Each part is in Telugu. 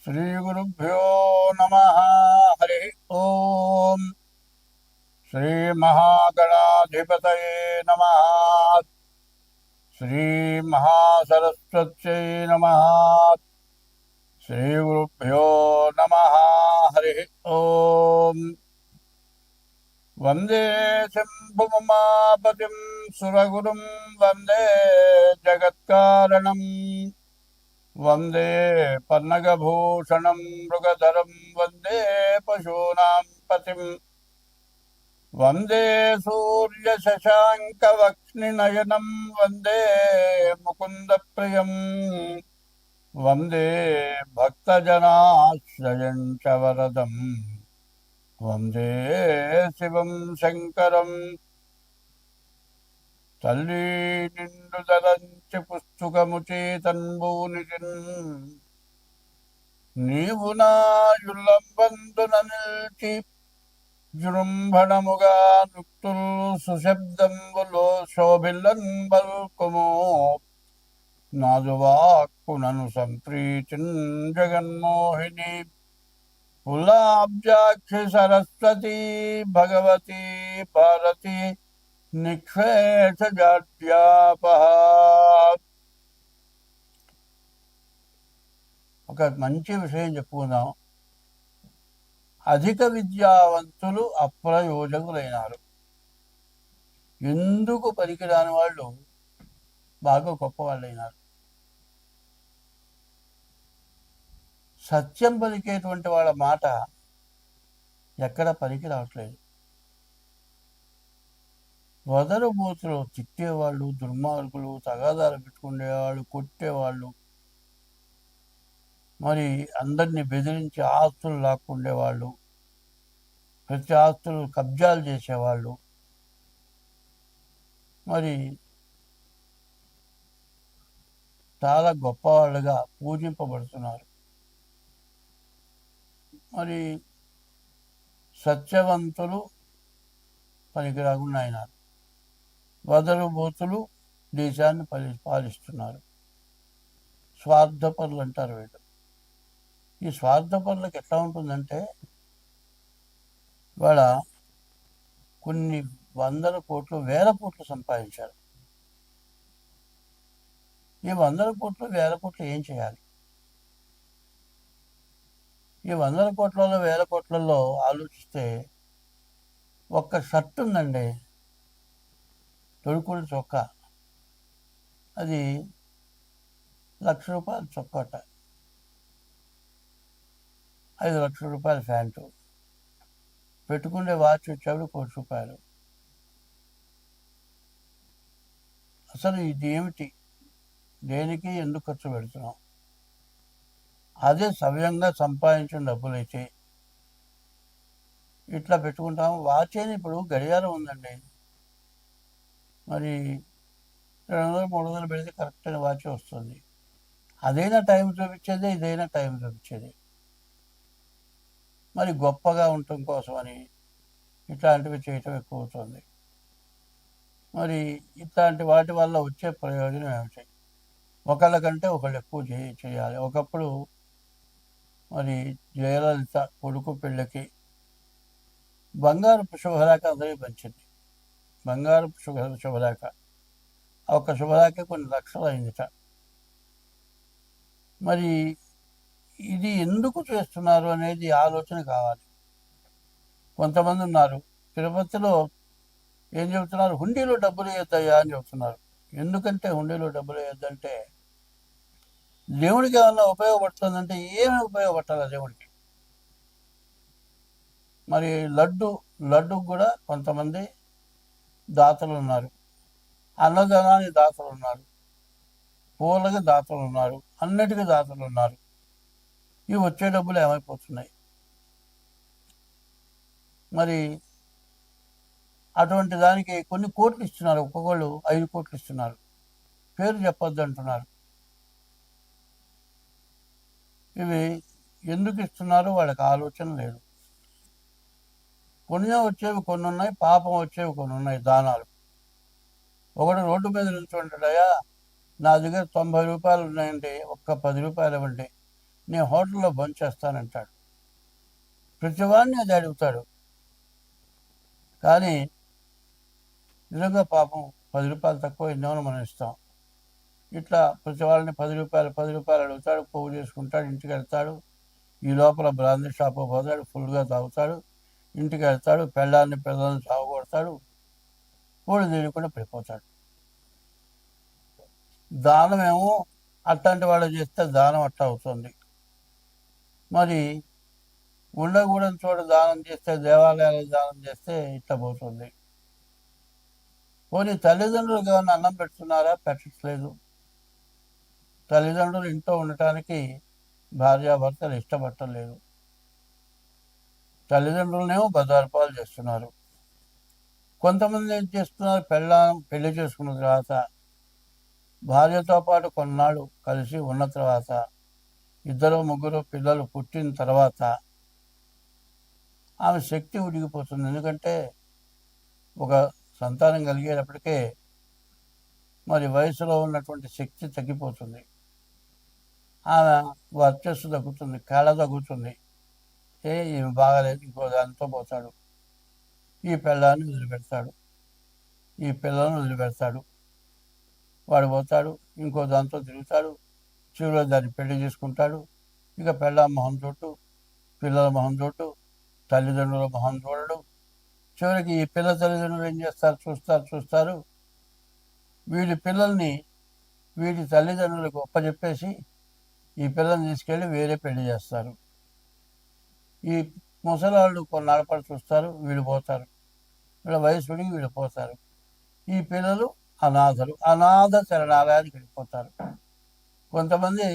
श्रीगुरुभ्यो नमः। हरि ओम। श्रीमहागणाधिपतये नमः। श्रीमहासरस्वत्यै नमः। श्रीगुरुभ्यो नमः। हरि ओम। वंदे शंभुमापतिं सुरगुरुं वंदे जगत्कारणम् वंदे पन्नगभूषणं मृगधरं वंदे पशूनां पतिम् वंदे सूर्यशशाङ्कवक्ष्निनयनं वंदे मुकुन्दप्रियम् वंदे भक्तजनाश्रयं च वरदम् वंदे शिवं शङ्करम् तल्ली निंडुदलंचि पुस्तुकमुचे तन्बूनिजिन् నీవు నా యుల్లంబందున నిల్చి జృంభణముగా నుక్తుల్ సుశబ్దంబులో శోభిల్లన్ బల్కుము నాదువాక్కునను సంప్రీతిన్ జగన్మోహిని పుల్లాబ్జాక్షి సరస్వతి భగవతి భారతి నిక్షేషజాడ్యాపహ. ఒక మంచి విషయం చెప్పుకుందాం. అధిక విద్యావంతులు అప్రయోజకులైనారు. ఎందుకు పనికిరాని వాళ్ళు బాగా గొప్పవాళ్ళైనారు. సత్యం పలికేటువంటి వాళ్ళ మాట ఎక్కడ పనికి రావట్లేదు. వదరు బూతులు తిట్టేవాళ్ళు, దుర్మార్గులు, తగాదాలు పెట్టుకునేవాళ్ళు, కొట్టేవాళ్ళు, మరి అందరినీ బెదిరించి ఆస్తులు లాక్కుండేవాళ్ళు, ప్రతి ఆస్తులు కబ్జాలు చేసేవాళ్ళు, మరి చాలా గొప్పవాళ్ళుగా పూజింపబడుతున్నారు. మరి సత్యవంతులు పనికి రాకుండా అయినారు. వదరు బూతులు దేశాన్ని పాలిస్తున్నారు. స్వార్థపరులు అంటారు వీళ్ళు. ఈ స్వార్థపరులకు ఎట్లా ఉంటుందంటే, వాళ్ళ కొన్ని వందల కోట్లు, వేల కోట్లు సంపాదించారు. ఈ వందల కోట్లు, వేల కోట్లు ఏం చేయాలి? ఈ వందల కోట్లలో, వేల కోట్లలో ఆలోచిస్తే ఒక్క షర్ట్ ఉందండి, తొడుకుడు చొక్కా, అది ₹1,00,000 చొక్కాట, 5 లక్షల రూపాయల ప్యాంటు, పెట్టుకునే వాచ్ వచ్చేప్పుడు ₹1,00,00,000. అసలు ఇది ఏమిటి? దేనికి ఎందుకు ఖర్చు పెడుతున్నాం? అదే సవ్యంగా సంపాదించిన డబ్బులైతే ఇట్లా పెట్టుకుంటాం. వాచ్ అని ఇప్పుడు గడియారం ఉందండి, మరి 200-300 పెడితే కరెక్ట్ అయిన వాచ్ వస్తుంది. అదైనా టైం చూపించేది, ఇదైనా టైం చూపించేది. మరి గొప్పగా ఉండటం కోసమని ఇట్లాంటివి చేయటం ఎక్కువ అవుతుంది. మరి ఇట్లాంటి వాటి వల్ల వచ్చే ప్రయోజనం ఏమిటి? ఒకళ్ళకంటే ఒకళ్ళు ఎక్కువ చేయాలి. ఒకప్పుడు మరి జయలలిత కొడుకు పెళ్ళికి బంగారపు శుభలేఖ అందరికీ పంచింది. బంగారపు శుభలేఖ, ఒక శుభలేఖ కొన్ని లక్షలు అయిందిట. మరి ఇది ఎందుకు చేస్తున్నారు అనేది ఆలోచన కావాలి. కొంతమంది ఉన్నారు తిరుపతిలో ఏం చెబుతున్నారు, హుండీలో డబ్బులు వేయద్దయ్యా అని చెబుతున్నారు. ఎందుకంటే హుండీలో డబ్బులు వేయద్దంటే, దేవుడికి ఏమన్నా ఉపయోగపడుతుందంటే ఏమి ఉపయోగపడాలి దేవుడికి? మరి లడ్డుకు కూడా కొంతమంది దాతలు ఉన్నారు, అన్నదానానికి దాతలు ఉన్నారు, పూలకి దాతలు ఉన్నారు, అన్నిటికీ దాతలు ఉన్నారు. ఇవి వచ్చే డబ్బులు ఏమైపోతున్నాయి? మరి అటువంటి దానికి కొన్ని కోట్లు ఇస్తున్నారు. ఒక్కొక్కళ్ళు 5 కోట్లు ఇస్తున్నారు. పేరు చెప్పొద్దు అంటున్నారు. ఇవి ఎందుకు ఇస్తున్నారు? వాళ్ళకి ఆలోచన లేదు. పుణ్యం వచ్చేవి కొన్ని ఉన్నాయి, పాపం వచ్చేవి కొన్ని ఉన్నాయి. దానాలు ఒకడు రోడ్డు మీద నిల్చుంటాడయా, నా దగ్గర 90 రూపాయలు ఉన్నాయండి, ఒక్క 10 రూపాయలు ఇవ్వండి, నేను హోటల్లో భోంచేస్తానంటాడు. ప్రతివాడిని అది అడుగుతాడు. కానీ నిజంగా పాపం 10 రూపాయలు తక్కువ ఎన్నోనో మనం ఇస్తాం. ఇట్లా ప్రతి వాళ్ళని 10 రూపాయలు అడుగుతాడు. పోగు చేసుకుంటాడు, ఇంటికి వెళ్తాడు. ఈ లోపల బ్రాందీ షాపు పోతాడు, ఫుల్గా తాగుతాడు, ఇంటికి వెళ్తాడు, పిల్లల్ని సాగుకొడతాడు, పూలు తీయకుండా పడిపోతాడు. దానం ఏమో అట్లాంటి వాళ్ళు చేస్తే దానం అట్లా అవుతుంది. మరి ఉండకూడని చోట దానం చేస్తే, దేవాలయాలకు దానం చేస్తే ఇట్లా పోతుంది. పోనీ తల్లిదండ్రులకు ఏమైనా అన్నం పెడుతున్నారా? పెట్టట్లేదు. తల్లిదండ్రులు ఇంట్లో ఉండటానికి భార్యాభర్తలు ఇష్టపడలేదు. తల్లిదండ్రులనేమో బజారుపాలు చేస్తున్నారు. కొంతమంది ఏం చేస్తున్నారు, పెళ్లి చేసుకున్న తర్వాత భార్యతో పాటు కొన్నాళ్ళు కలిసి ఉన్న తర్వాత 2-3 పిల్లలు పుట్టిన తర్వాత ఆమె శక్తి ఉడిగిపోతుంది. ఎందుకంటే ఒక సంతానం కలిగేటప్పటికే మరి వయసులో ఉన్నటువంటి శక్తి తగ్గిపోతుంది. ఆమె వర్చస్సు తగ్గుతుంది, కళ తగ్గుతుంది. ఈమె బాగాలేదు, ఇంకో దానితో పోతాడు. ఈ పిల్లాన్ని వదిలిపెడతాడు, ఈ పిల్లలను వదిలిపెడతాడు. వాడు పోతాడు, ఇంకో దాంతో తిరుగుతాడు. చివరిలో దాన్ని పెళ్లి చేసుకుంటాడు. ఇక పిల్ల మొహం చోటు, పిల్లల మొహం చోటు, తల్లిదండ్రుల మొహం చూడడు. చివరికి ఈ పిల్ల తల్లిదండ్రులు ఏం చేస్తారు, చూస్తారు. వీడి పిల్లల్ని వీడి తల్లిదండ్రులకు ఒప్పచెప్పేసి ఈ పిల్లల్ని తీసుకెళ్ళి వేరే పెళ్లి చేస్తారు. ఈ ముసలాళ్ళు కొన్నాళ్ళ పాటు చూస్తారు, వీళ్ళు పోతారు. వీళ్ళ వయసుడికి వీళ్ళు పోతారు. ఈ పిల్లలు అనాథలు, అనాథ శరణాలయానికి వెళ్ళిపోతారు. కొంతమంది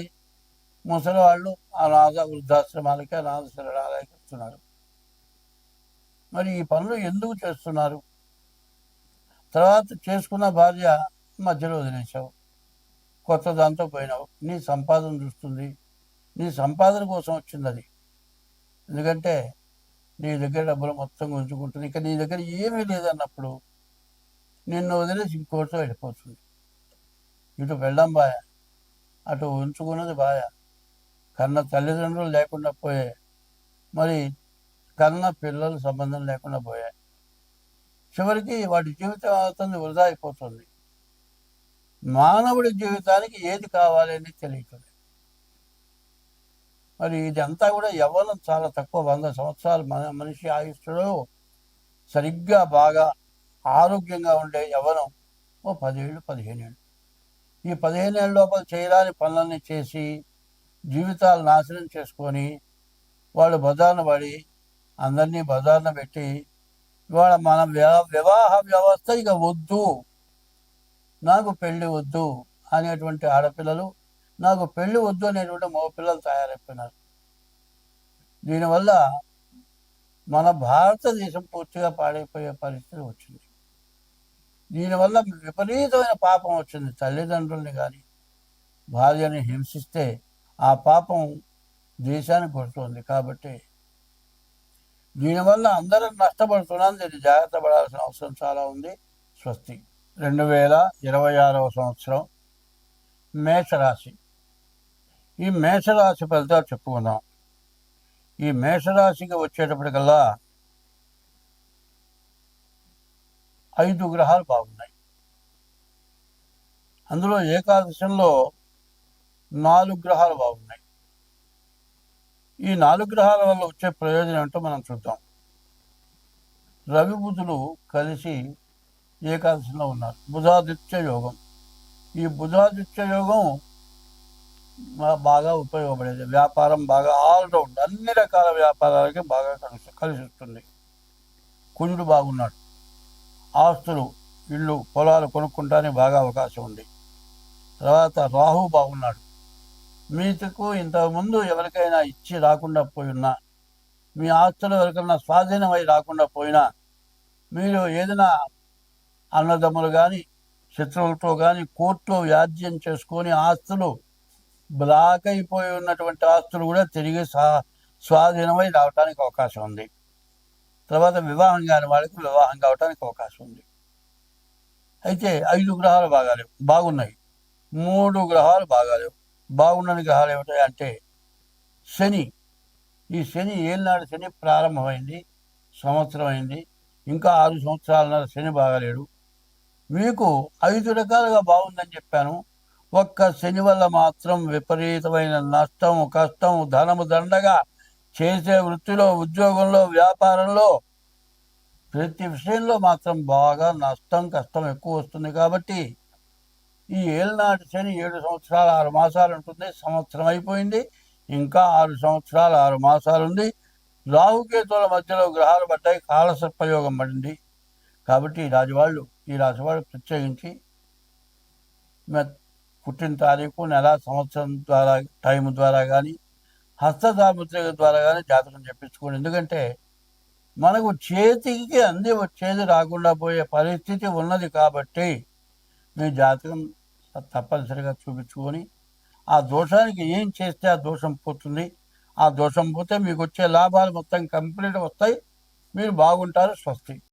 ముసలివాళ్ళు వృద్ధాశ్రమాలకి, అనాథ శరణాలయానికి వస్తున్నారు. మరి ఈ పనులు ఎందుకు చేస్తున్నారు? తర్వాత చేసుకున్న భార్య మధ్యలో వదిలేసావు, కొత్త దాంతో పోయినావు. నీ సంపాదన చూస్తుంది, నీ సంపాదన కోసం వచ్చింది అది. ఎందుకంటే నీ దగ్గర డబ్బులు మొత్తం ఉంచుకుంటుంది. ఇక నీ దగ్గర ఏమీ లేదన్నప్పుడు నిన్ను వదిలేసి ఇంకోటితో వెళ్ళిపోతుంది. ఇటు వెళ్ళం బాయ, అటు ఉంచుకున్నది బాయ. కన్న తల్లిదండ్రులు లేకుండా పోయాయి, మరి కన్న పిల్లలు సంబంధం లేకుండా పోయాయి. చివరికి వాడి జీవితం అవుతుంది, వృధా అయిపోతుంది. మానవుడి జీవితానికి ఏది కావాలి అని తెలియట్లేదు. మరి ఇదంతా కూడా యవ్వనం చాలా తక్కువ. 100 సంవత్సరాలు మనిషి ఆయుష్లో సరిగ్గా బాగా ఆరోగ్యంగా ఉండే యవ్వనం 10 ఏళ్ళు, 15 ఏళ్ళు. ఈ 15 ఏళ్ళ లోపల చేయరాని పనులన్నీ చేసి జీవితాలు నాశనం చేసుకొని వాళ్ళు బజార్న పడి అందరినీ బజార్న పెట్టి ఇవాళ మన వివాహ వ్యవస్థ ఇక వద్దు, నాకు పెళ్ళి వద్దు అనేటువంటి ఆడపిల్లలు, నాకు పెళ్ళి వద్దు అనేటువంటి మగపిల్లలు తయారైపోయినారు. దీనివల్ల మన భారతదేశం పూర్తిగా పాడైపోయే పరిస్థితి వచ్చింది. దీనివల్ల విపరీతమైన పాపం వచ్చింది. తల్లిదండ్రుల్ని కానీ భార్యని హింసిస్తే ఆ పాపం దేశానికి కొడుతుంది. కాబట్టి దీనివల్ల అందరం నష్టపడుతున్నాం. దీన్ని జాగ్రత్త పడాల్సిన అవసరం చాలా ఉంది. స్వస్తి. 2026వ సంవత్సరం మేషరాశి. ఈ మేషరాశి ఫలితాలు చెప్పుకుందాం. ఈ మేషరాశికి వచ్చేటప్పటికల్లా 5 గ్రహాలు బాగున్నాయి. అందులో ఏకాదశంలో 4 గ్రహాలు బాగున్నాయి. ఈ 4 గ్రహాల వల్ల వచ్చే ప్రయోజనం ఏంటో మనం చూద్దాం. రవి బుధులు కలిసి ఏకాదశంలో ఉన్నారు. బుధాదిత్య యోగం. ఈ బుధాదిత్య యోగం బాగా ఉపయోగపడేది. వ్యాపారం బాగా ఆల్రౌండ్ అన్ని రకాల వ్యాపారాలకి బాగా కలిసి వస్తుంది. కుజుడు బాగున్నాడు. ఆస్తులు, ఇళ్ళు, పొలాలు కొనుక్కుంటానికి బాగా అవకాశం ఉంది. తర్వాత రాహు బాగున్నాడు. మీకు ఇంతకుముందు ఎవరికైనా ఇచ్చి రాకుండా పోయినా, మీ ఆస్తులు ఎవరికైనా స్వాధీనమై రాకుండా పోయినా, మీరు ఏదైనా అన్నదమ్ములు కానీ శత్రువులతో కానీ కోర్టులో వ్యాజ్యం చేసుకొని ఆస్తులు బ్లాక్ అయిపోయి ఉన్నటువంటి ఆస్తులు కూడా తిరిగి స్వాధీనమై రావడానికి అవకాశం ఉంది. తర్వాత వివాహం కాని వాళ్ళకి వివాహం కావడానికి అవకాశం ఉంది. అయితే 5 గ్రహాలు బాగున్నాయి. 3 గ్రహాలు బాగాలేవు. బాగున్నని గ్రహాలు ఏమిటాయి అంటే శని, ఈ శని ఏలినాడు శని ప్రారంభమైంది, సంవత్సరం అయింది, ఇంకా 6 సంవత్సరాలన్నర శని బాగలేడు. మీకు 5 రకాలుగా బాగుందని చెప్పాను. ఒక్క శని వల్ల మాత్రం విపరీతమైన నష్టం, కష్టం, ధనము దండగా, చేసే వృత్తిలో, ఉద్యోగంలో, వ్యాపారంలో, ప్రతి విషయంలో మాత్రం బాగా నష్టం, కష్టం ఎక్కువ వస్తుంది. కాబట్టి ఈ ఏళ్ళనాటి శని 7 సంవత్సరాలు 6 మాసాలు ఉంటుంది. సంవత్సరం అయిపోయింది, ఇంకా 6 సంవత్సరాలు 6 మాసాలు ఉంది. రాహుకేతువుల మధ్యలో గ్రహాలు పడ్డాయి, కాలసర్పయోగం పడింది. కాబట్టి ఈ రాశివాళ్ళు ప్రత్యేకించి పుట్టిన తారీఖు, నెల, సంవత్సరం ద్వారా, టైం ద్వారా కానీ, హస్తసాముద్రిక ద్వారా కానీ జాతకం చెప్పించుకోండి. ఎందుకంటే మనకు చేతికి అంది వచ్చేది రాకుండా పోయే పరిస్థితి ఉన్నది. కాబట్టి మీ జాతకం తప్పనిసరిగా చూపించుకొని ఆ దోషానికి ఏం చేస్తే ఆ దోషం పోతుంది, ఆ దోషం పోతే మీకు వచ్చే లాభాలు మొత్తం కంప్లీట్ వస్తాయి, మీరు బాగుంటారు. స్వస్తి.